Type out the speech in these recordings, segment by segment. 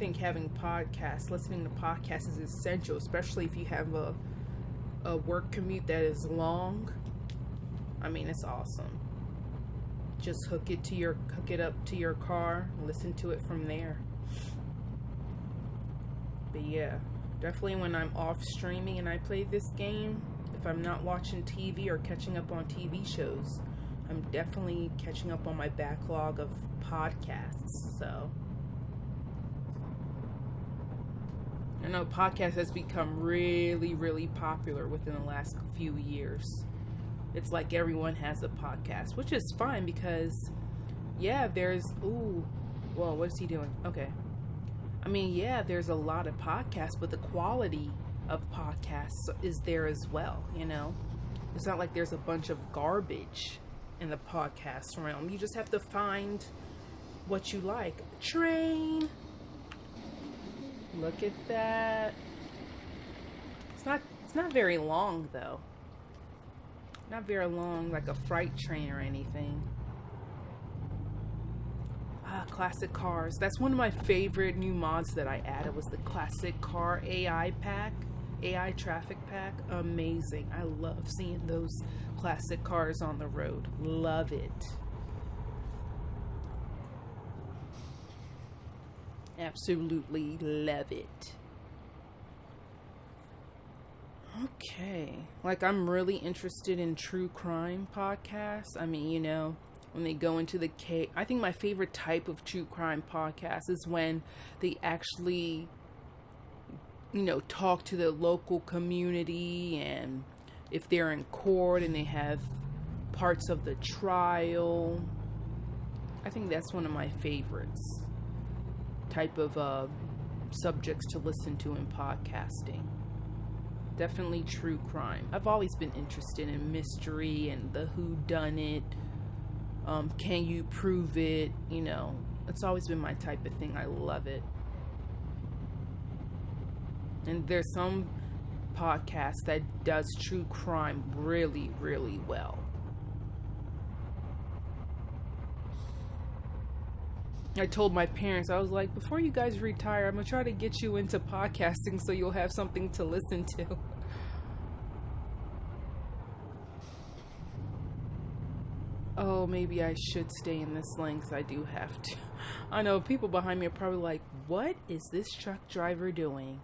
think having podcasts, listening to podcasts is essential, especially if you have a work commute that is long. I mean, it's awesome. Just hook it up to your car, listen to it from there. But yeah, definitely when I'm off streaming and I play this game, if I'm not watching TV or catching up on TV shows, I'm definitely catching up on my backlog of podcasts. So I know podcast has become really, really popular within the last few years. It's like everyone has a podcast, which is fine because, yeah, what's he doing? Okay. I mean, yeah, there's a lot of podcasts, but the quality of podcasts is there as well, you know? It's not like there's a bunch of garbage in the podcast realm. You just have to find what you like. Train! Look at that. It's not very long, though. Not very long, like a freight train or anything. Classic cars. That's one of my favorite new mods that I added, was the classic car AI pack. AI traffic pack. Amazing. I love seeing those classic cars on the road. Love it. Absolutely love it. Okay. Like, I'm really interested in true crime podcasts. I mean, you know, when they go into the case. I think my favorite type of true crime podcast is when they actually, you know, talk to the local community, and if they're in court and they have parts of the trial. I think that's one of my favorites type of subjects to listen to in podcasting. Definitely true crime. I've always been interested in mystery and the whodunit. Can you prove it? You know, it's always been my type of thing. I love it. And there's some podcast that does true crime really, really well. I told my parents, I was like, before you guys retire, I'm going to try to get you into podcasting so you'll have something to listen to. Oh, maybe I should stay in this lane because I do have to. I know people behind me are probably like, what is this truck driver doing?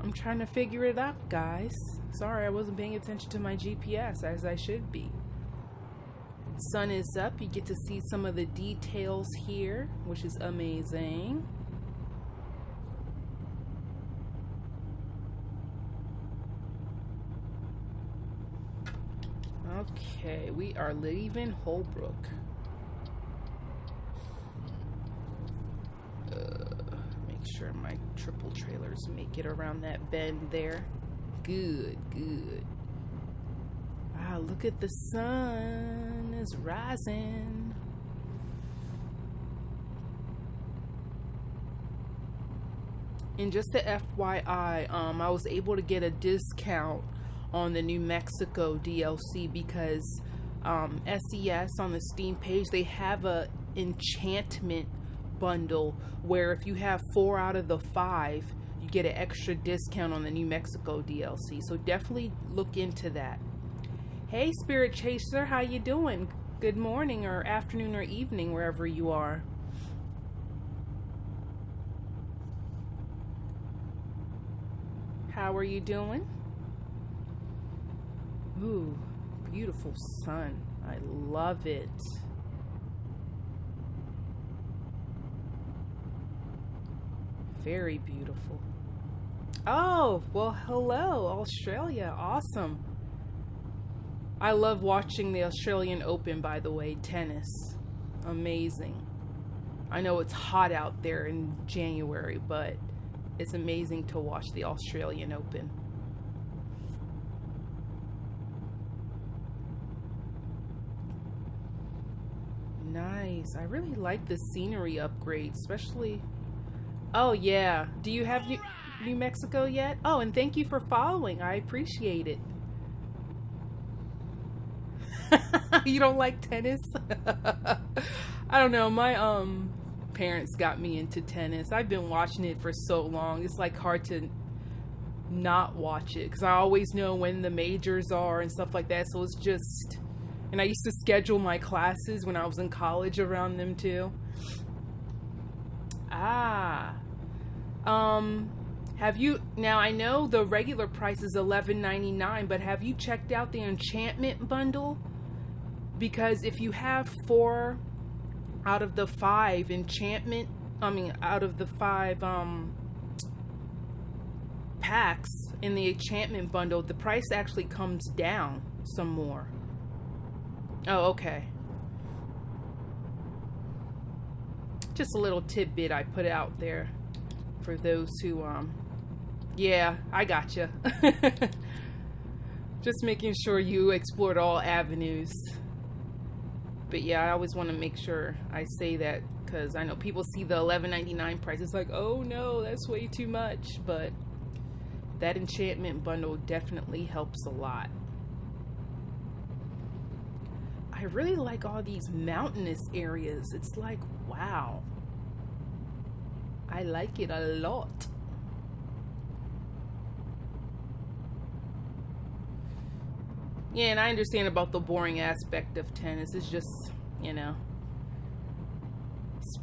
I'm trying to figure it out, guys. Sorry, I wasn't paying attention to my GPS as I should be. Sun is up. You get to see some of the details here, which is amazing. Okay, we are leaving Holbrook. Make sure my triple trailers make it around that bend there. Good, good. Wow, look at the sun is rising. And just to FYI, I was able to get a discount on the New Mexico DLC because SES on the Steam page, they have a enchantment bundle where if you have 4 out of the 5, you get an extra discount on the New Mexico DLC. So definitely look into that. Hey, Spirit Chaser, how you doing? Good morning or afternoon or evening, wherever you are. How are you doing? Ooh, beautiful sun. I love it. Very beautiful. Oh, well, hello, Australia. Awesome. I love watching the Australian Open, by the way, tennis. Amazing. I know it's hot out there in January, but it's amazing to watch the Australian Open. Nice. I really like the scenery upgrade, especially... Oh, yeah. Do you have New Mexico yet? Oh, and thank you for following. I appreciate it. You don't like tennis? I don't know. parents got me into tennis. I've been watching it for so long. It's like hard to not watch it because I always know when the majors are and stuff like that. So it's just, and I used to schedule my classes when I was in college around them too. Have you, now I know the regular price is $11.99, but have you checked out the enchantment bundle? Because if you have 4 out of the 5 out of the 5 packs in the enchantment bundle, the price actually comes down some more. Oh, okay. Just a little tidbit I put out there for those who, yeah, I gotcha. Just making sure you explored all avenues. But yeah, I always want to make sure I say that because I know people see the $11.99 price. It's like, oh no, that's way too much. But that enchantment bundle definitely helps a lot. I really like all these mountainous areas. It's like, wow. I like it a lot. Yeah, and I understand about the boring aspect of tennis. It's just, you know,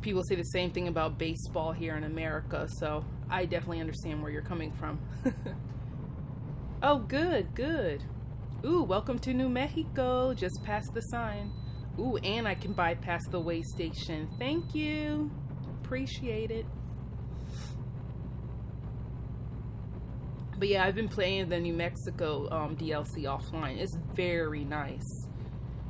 people say the same thing about baseball here in America, so I definitely understand where you're coming from. Oh, good, good. Ooh, welcome to New Mexico. Just past the sign. Ooh, and I can bypass the way station. Thank you. Appreciate it. But yeah, I've been playing the New Mexico DLC offline. It's very nice.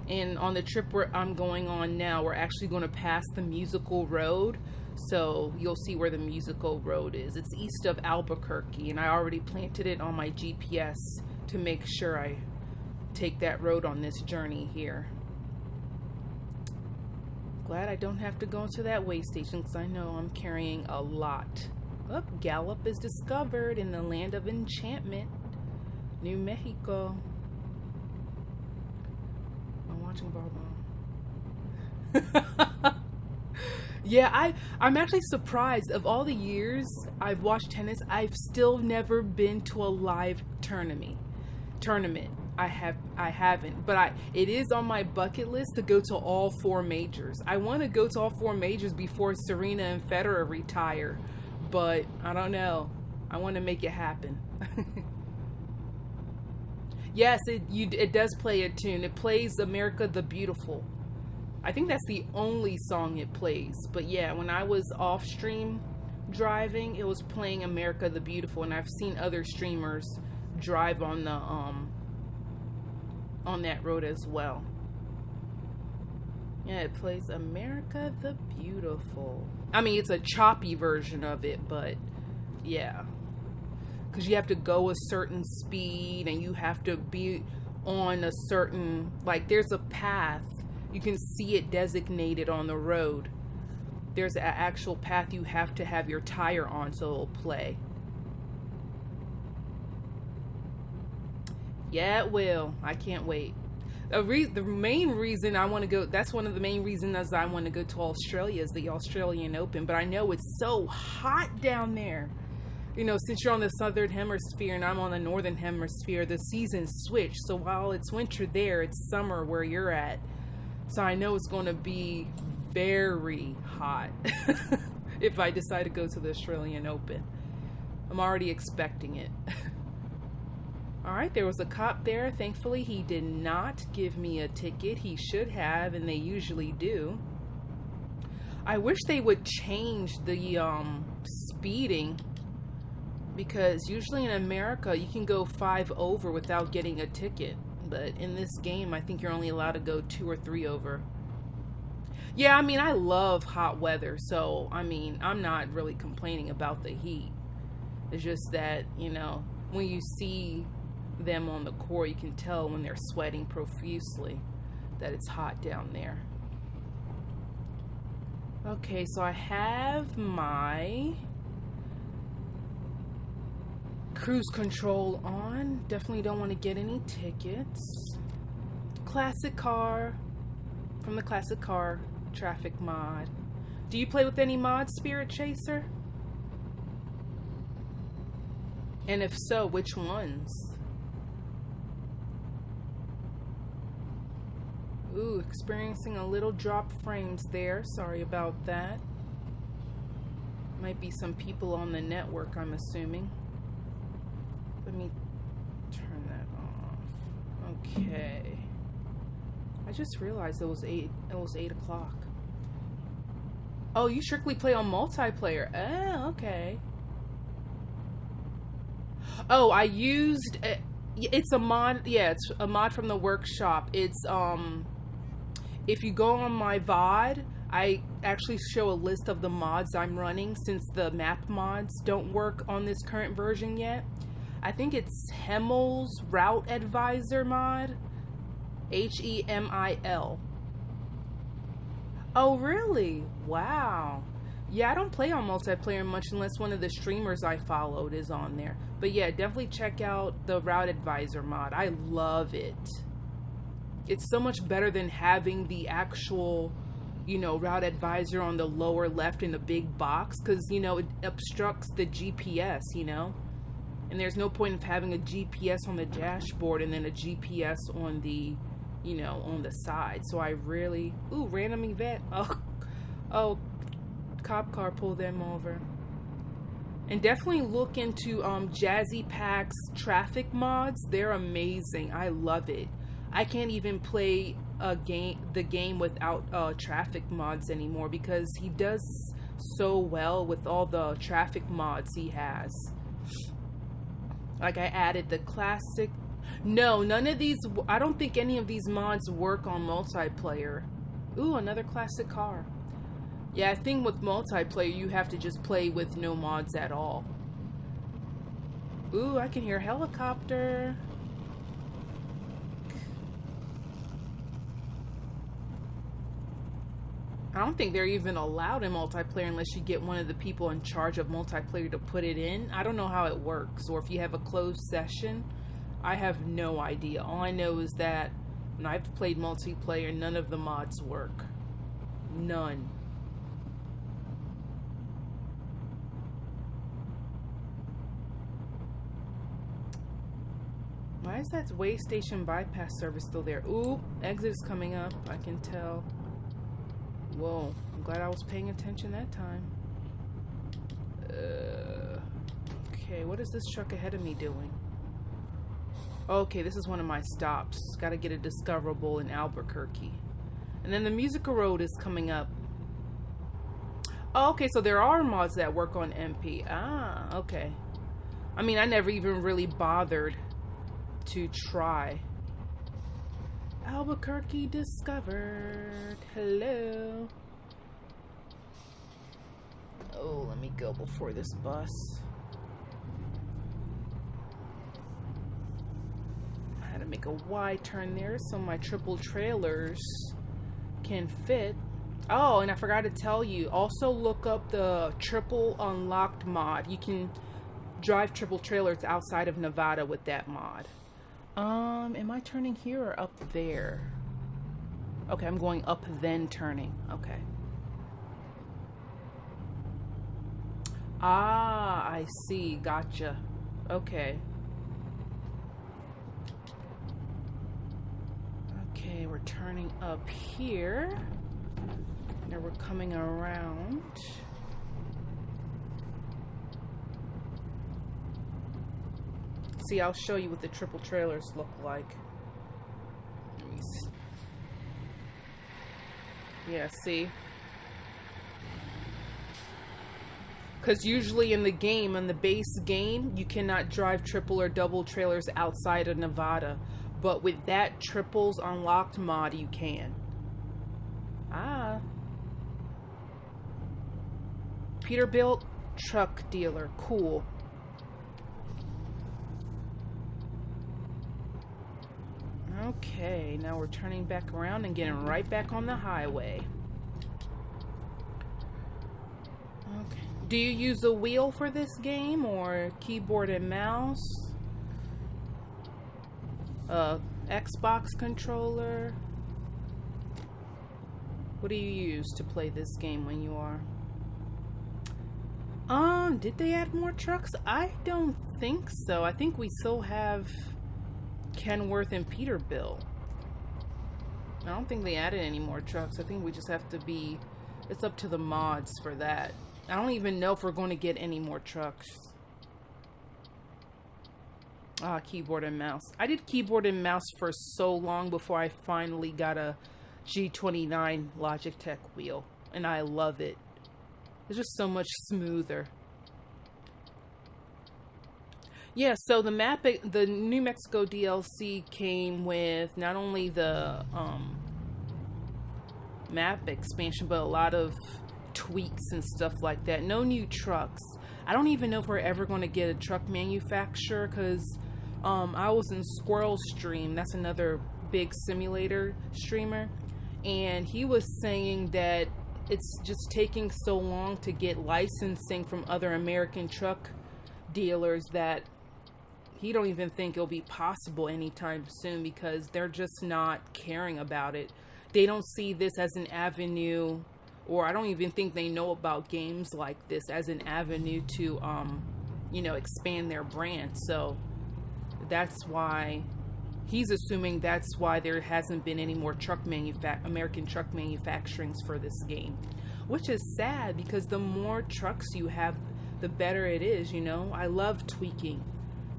And on the trip where I'm going on now, we're actually going to pass the musical road. So you'll see where the musical road is. It's east of Albuquerque, and I already planted it on my GPS to make sure I take that road on this journey here. Glad I don't have to go into that way station because I know I'm carrying a lot. Oh, Gallup is discovered in the land of enchantment, New Mexico. I'm watching Barbara. Yeah, I'm actually surprised. Of all the years I've watched tennis, I've still never been to a live tournament. I haven't, but it is on my bucket list to go to all 4 majors. I want to go to all 4 majors before Serena and Federer retire. But I don't know. I want to make it happen. Yes, it does play a tune. It plays America the Beautiful. I think that's the only song it plays. But yeah, when I was off stream driving, it was playing America the Beautiful, and I've seen other streamers drive on the on that road as well. Yeah, it plays America the Beautiful. I mean, it's a choppy version of it, but yeah. Because you have to go a certain speed and you have to be on a certain, like, there's a path. You can see it designated on the road. There's an actual path you have to have your tire on so it'll play. Yeah, it will. I can't wait. The main reason I want to go, that's one of the main reasons I want to go to Australia is the Australian Open. But I know it's so hot down there. You know, since you're on the southern hemisphere and I'm on the northern hemisphere, the seasons switch. So while it's winter there, it's summer where you're at. So I know it's going to be very hot if I decide to go to the Australian Open. I'm already expecting it. Alright, there was a cop there. Thankfully, he did not give me a ticket. He should have, and they usually do. I wish they would change the speeding, because usually in America, you can go 5 over without getting a ticket. But in this game, I think you're only allowed to go 2 or 3 over. Yeah, I mean, I love hot weather, so, I mean, I'm not really complaining about the heat. It's just that, you know, when you see them on the court, you can tell when they're sweating profusely that it's hot down there. Okay, so I have my cruise control on. Definitely don't want to get any tickets. Classic car from the classic car traffic mod. Do you play with any mods, Spirit Chaser? And if so, which ones? Ooh, experiencing a little drop frames there. Sorry about that. Might be some people on the network, I'm assuming. Let me turn that off. Okay. I just realized it was 8 o'clock. Oh, you strictly play on multiplayer. Oh, okay. Oh, I used it's a mod. Yeah, it's a mod from the workshop. It's if you go on my VOD, I actually show a list of the mods I'm running since the map mods don't work on this current version yet. I think it's Hemmel's Route Advisor mod. Hemil. Oh, really? Wow. Yeah, I don't play on multiplayer much unless one of the streamers I followed is on there. But yeah, definitely check out the Route Advisor mod. I love it. It's so much better than having the actual, Route Advisor on the lower left in the big box. Because, it obstructs the GPS, And there's no point of having a GPS on the dashboard and then a GPS on the, on the side. So I really... Ooh, random event. Oh, cop car pulled them over. And definitely look into Jazzy Pack's traffic mods. They're amazing. I love it. I can't even play the game without traffic mods anymore because he does so well with all the traffic mods he has. Like I added the classic. No, none of these. I don't think any of these mods work on multiplayer. Ooh, another classic car. Yeah, I think with multiplayer, you have to just play with no mods at all. Ooh, I can hear helicopter. I don't think they're even allowed in multiplayer unless you get one of the people in charge of multiplayer to put it in. I don't know how it works, or if you have a closed session. I have no idea. All I know is that when I've played multiplayer, none of the mods work. None. Why is that way station bypass service still there? Ooh, exit is coming up. I can tell. Whoa, I'm glad I was paying attention that time. Okay, what is this truck ahead of me doing? Okay, this is one of my stops. Gotta get a discoverable in Albuquerque. And then the Musical Road is coming up. Oh, okay, so there are mods that work on MP. Ah, okay. I mean, I never even really bothered to try. Albuquerque discovered. Hello. Oh, let me go before this bus. I had to make a wide turn there so my triple trailers can fit. Oh, and I forgot to tell you, also look up the triple unlocked mod. You can drive triple trailers outside of Nevada with that mod. Am I turning here or up there? Okay, I'm going up then turning. Okay. Ah, I see. Gotcha. Okay. Okay, we're turning up here. Now we're coming around. See, I'll show you what the triple trailers look like. Let me see. Yeah, see? Because usually in the game, in the base game, you cannot drive triple or double trailers outside of Nevada. But with that triples unlocked mod, you can. Ah. Peterbilt truck dealer. Cool. Okay, now we're turning back around and getting right back on the highway. Okay. Do you use a wheel for this game or keyboard and mouse? Xbox controller? What do you use to play this game when you are? Did they add more trucks? I don't think so. I think we still have Kenworth and Peterbilt. I don't think they added any more trucks. I think we just have to be... It's up to the mods for that. I don't even know if we're going to get any more trucks. Keyboard and mouse. I did keyboard and mouse for so long before I finally got a G29 Logitech wheel. And I love it. It's just so much smoother. Yeah, so the New Mexico DLC came with not only the map expansion, but a lot of tweaks and stuff like that. No new trucks. I don't even know if we're ever going to get a truck manufacturer, because I was in Squirrel's stream. That's another big simulator streamer, and he was saying that it's just taking so long to get licensing from other American truck dealers that he don't even think it'll be possible anytime soon, because they're just not caring about it. They don't see this as an avenue, or I don't even think they know about games like this as an avenue to, you know, expand their brand. So that's why he's assuming that's why there hasn't been any more American truck manufacturings for this game, which is sad, because the more trucks you have, the better it is. You know, I love tweaking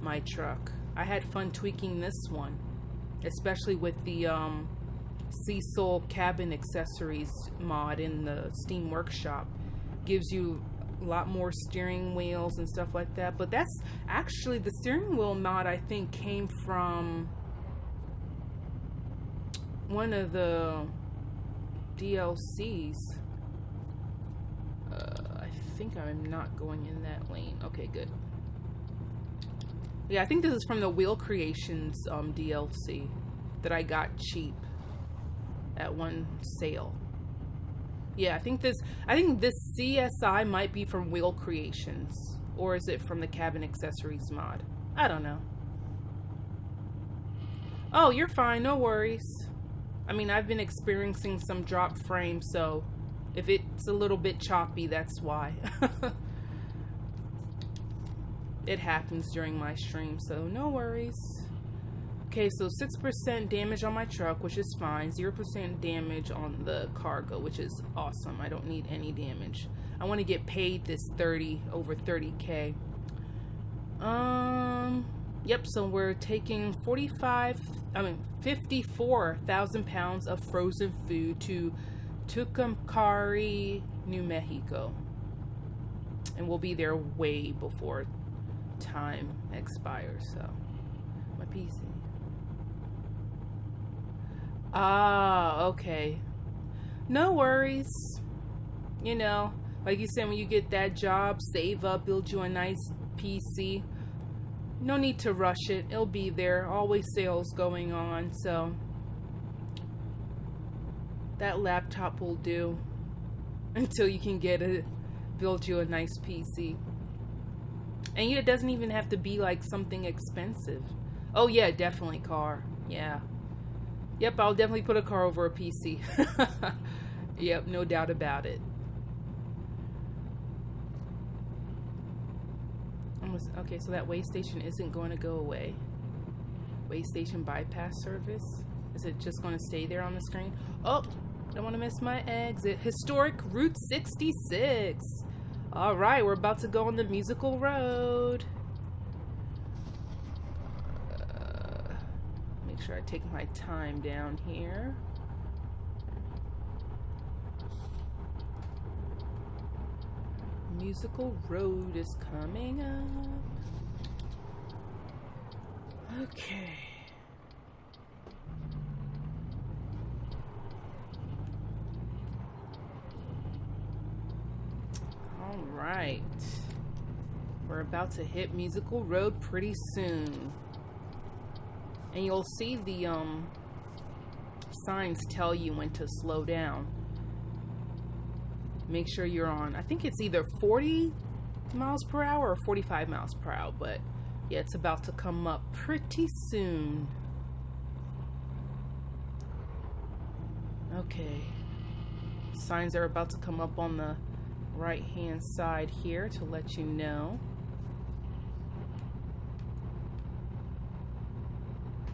my truck. I had fun tweaking this one, especially with the Cecil cabin accessories mod in the Steam Workshop. Gives you a lot more steering wheels and stuff like that. But that's actually, the steering wheel mod I think came from one of the DLCs. I think I'm not going in that lane. Okay, good. Yeah, I think this is from the Wheel Creations DLC that I got cheap at one sale. Yeah, I think this CSI might be from Wheel Creations, or is it from the Cabin Accessories mod? I don't know. Oh, you're fine, no worries. I mean, I've been experiencing some drop frames, so if it's a little bit choppy, that's why. It happens during my stream, so no worries. Okay, so 6% damage on my truck, which is fine. 0% damage on the cargo, which is awesome. I don't need any damage. I want to get paid this over 30K. Yep, so we're taking 54,000 pounds of frozen food to Tucumcari, New Mexico. And we'll be there way before time expires, so my PC. Okay. No worries. You know, like you said, when you get that job, save up, build you a nice PC. No need to rush it. It'll be there. Always sales going on, so that laptop will do until you can build you a nice PC. And it doesn't even have to be like something expensive. Oh yeah, definitely car. Yeah. Yep, I'll definitely put a car over a PC. Yep, no doubt about it. Okay, so that way station isn't going to go away. Way station bypass service. Is it just going to stay there on the screen? Oh, don't want to miss my exit. Historic Route 66. All right, we're about to go on the musical road. Make sure I take my time down here. Musical road is coming up. Okay. All right. We're about to hit musical road pretty soon. And you'll see the signs tell you when to slow down. Make sure you're on, I think it's either 40 miles per hour or 45 miles per hour, but yeah, it's about to come up pretty soon. Okay. Signs are about to come up on the right hand side here to let you know.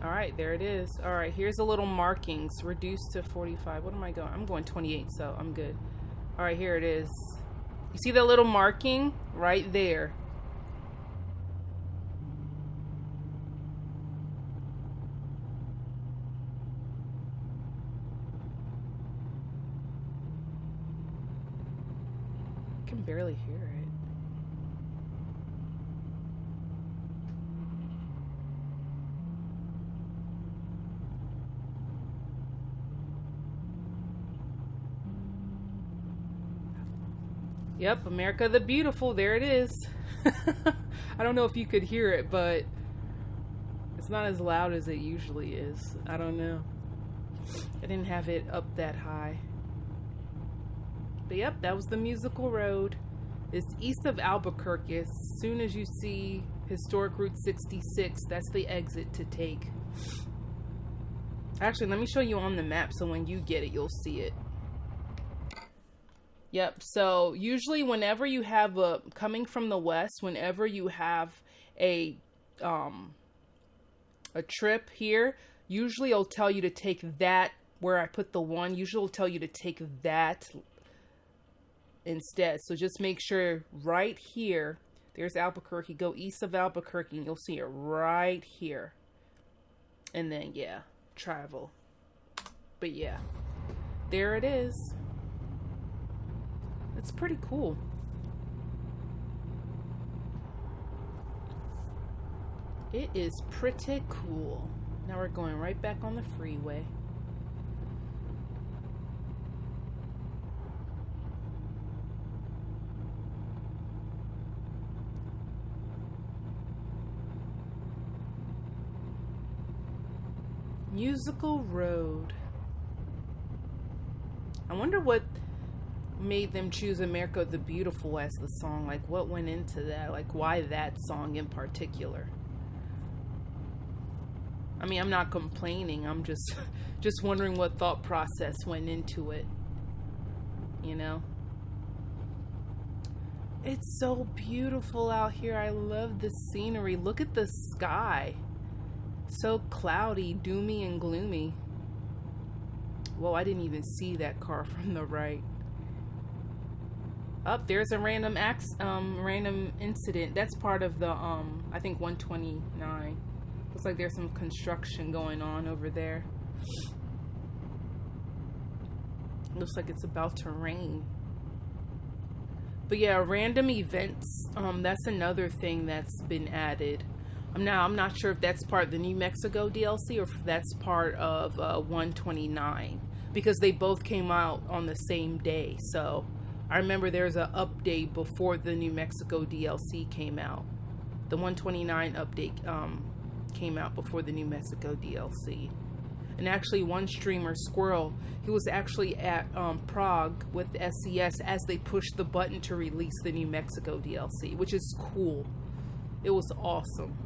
Alright, there it is. Alright, here's the little markings. Reduced to 45. What am I going? I'm going 28, so I'm good. Alright, here it is. You see the little marking? Right there. I can barely hear it. Yep, America the Beautiful, there it is. I don't know if you could hear it, but it's not as loud as it usually is. I don't know. I didn't have it up that high. But yep, that was the musical road. It's east of Albuquerque. As soon as you see historic Route 66, that's the exit to take. Actually, let me show you on the map so when you get it, you'll see it. Yep, so usually whenever you have coming from the west, whenever you have a trip here, usually it'll tell you to take that, where I put the one, usually it'll tell you to take that instead. So just make sure right here, there's Albuquerque, go east of Albuquerque and you'll see it right here. And then, yeah, travel. But yeah, there it is. It's pretty cool. It is pretty cool. Now we're going right back on the freeway. Musical Road. I wonder what made them choose America the Beautiful as the song. Like, what went into that? Like, why that song in particular? I mean, I'm not complaining. I'm just wondering what thought process went into it. You know? It's so beautiful out here. I love the scenery. Look at the sky. So cloudy, doomy, and gloomy. Whoa, I didn't even see that car from the right. There's a random incident. That's part of the I think 129. Looks like there's some construction going on over there. Looks like it's about to rain. But yeah, random events. That's another thing that's been added. Now I'm not sure if that's part of the New Mexico DLC or if that's part of 129, because they both came out on the same day. So I remember there's an update before the New Mexico DLC came out. The 129 update came out before the New Mexico DLC. And actually one streamer, Squirrel, he was actually at Prague with SES as they pushed the button to release the New Mexico DLC, which is cool. It was awesome.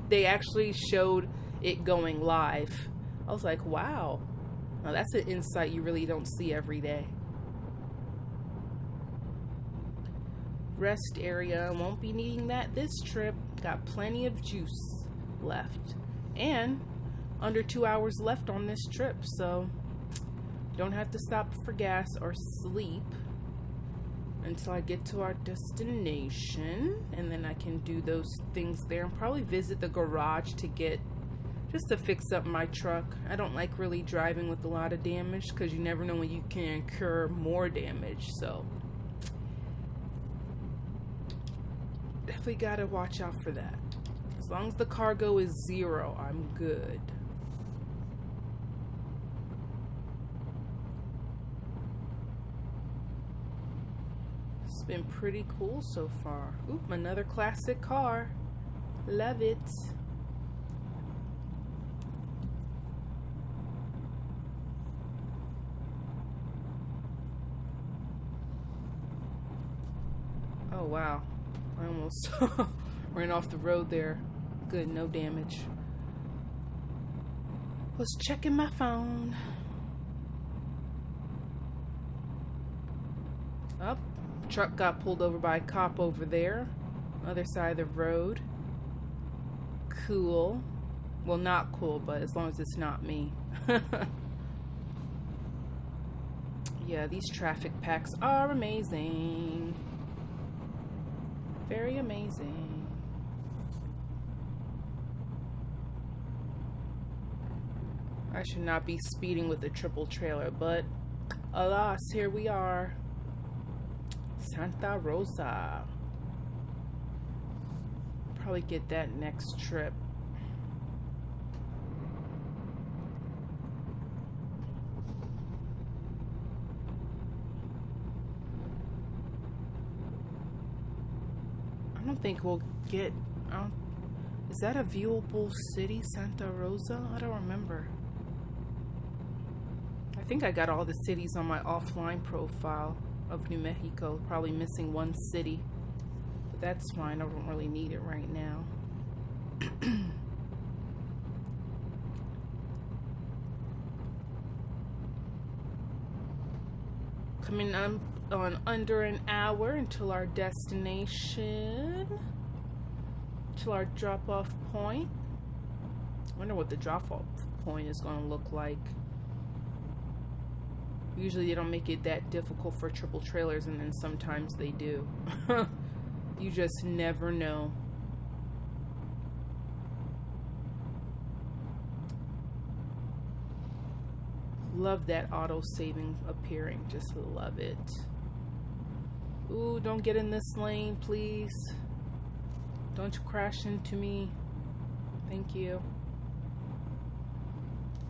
They actually showed it going live. I was like, wow. Now that's an insight you really don't see every day. Rest area. Won't be needing that this trip. Got plenty of juice left. And under 2 hours left on this trip. So don't have to stop for gas or sleep until I get to our destination. And then I can do those things there. And probably visit the garage just to fix up my truck. I don't like really driving with a lot of damage, because you never know when you can incur more damage. So definitely gotta watch out for that. As long as the cargo is 0, I'm good. It's been pretty cool so far. Oop, another classic car. Love it. Oh wow, I almost ran off the road there. Good, no damage. Was checking my phone. Up. Truck got pulled over by a cop over there. Other side of the road. Cool. Well, not cool, but as long as it's not me. Yeah, these traffic packs are amazing. Very amazing. I should not be speeding with a triple trailer, but alas, here we are. Santa Rosa. Probably get that next trip. I don't think we'll get... is that a viewable city, Santa Rosa? I don't remember. I think I got all the cities on my offline profile of New Mexico. Probably missing one city. But that's fine. I don't really need it right now. Coming up on under an hour until our destination. Till our drop-off point. I wonder what the drop-off point is going to look like. Usually they don't make it that difficult for triple trailers, and then sometimes they do. You just never know. Love that auto-saving appearing. Just love it. Ooh, don't get in this lane, please. Don't crash into me. Thank you.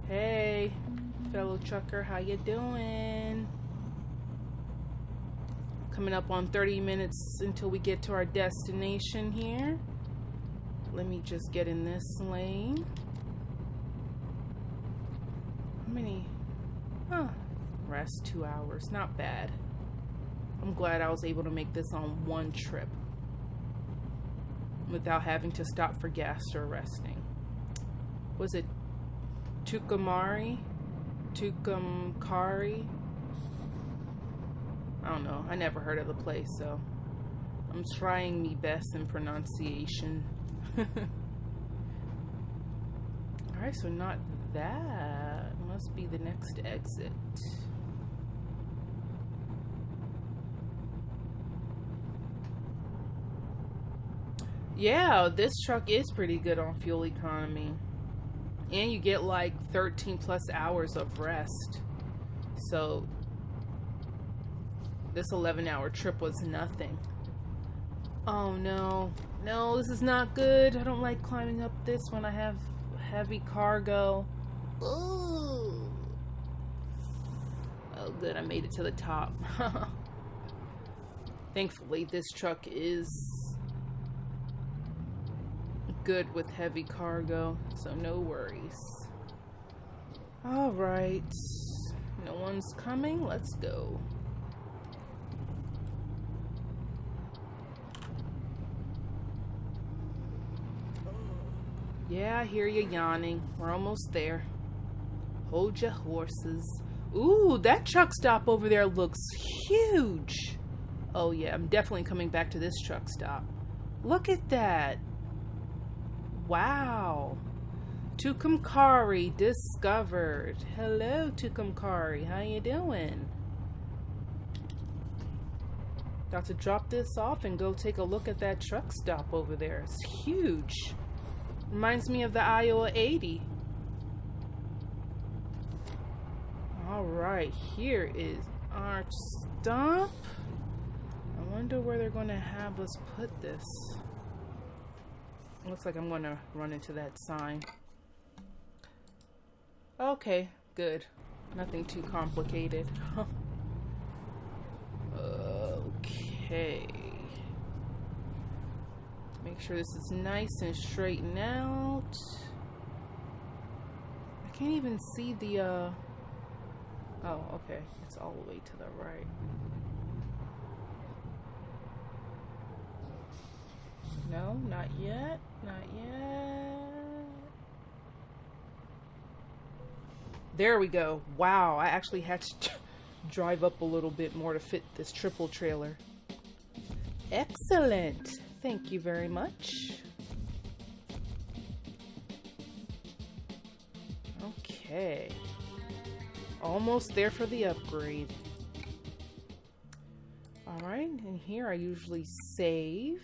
Hey, fellow trucker, how you doing? Coming up on 30 minutes until we get to our destination here. Let me just get in this lane. How many? Rest 2 hours. Not bad. I'm glad I was able to make this on one trip without having to stop for gas or resting. Was it Tucumcari? I don't know. I never heard of the place, so I'm trying me best in pronunciation. Alright, so not that. Must be the next exit. Yeah, this truck is pretty good on fuel economy. And you get like 13 plus hours of rest. So this 11-hour trip was nothing. Oh no. No, this is not good. I don't like climbing up this when I have heavy cargo. Ooh. Oh good, I made it to the top. Thankfully this truck is good with heavy cargo, so no worries. Alright, no one's coming, let's go. Yeah, I hear you yawning. We're almost there. Hold your horses. Ooh, that truck stop over there looks huge. Oh yeah, I'm definitely coming back to this truck stop. Look at that. Wow. Tucumcari discovered. Hello, Tucumcari. How you doing? Got to drop this off and go take a look at that truck stop over there. It's huge. Reminds me of the Iowa 80. Alright, here is our stop. I wonder where they're going to have us put this. Looks like I'm going to run into that sign. Okay, good. Nothing too complicated. Okay. Make sure this is nice and straightened out. I can't even see the, oh, okay. It's all the way to the right. No, not yet. Not yet. There we go. Wow, I actually had to drive up a little bit more to fit this triple trailer. Excellent. Thank you very much. Okay. Almost there for the upgrade. Alright, and here I usually save.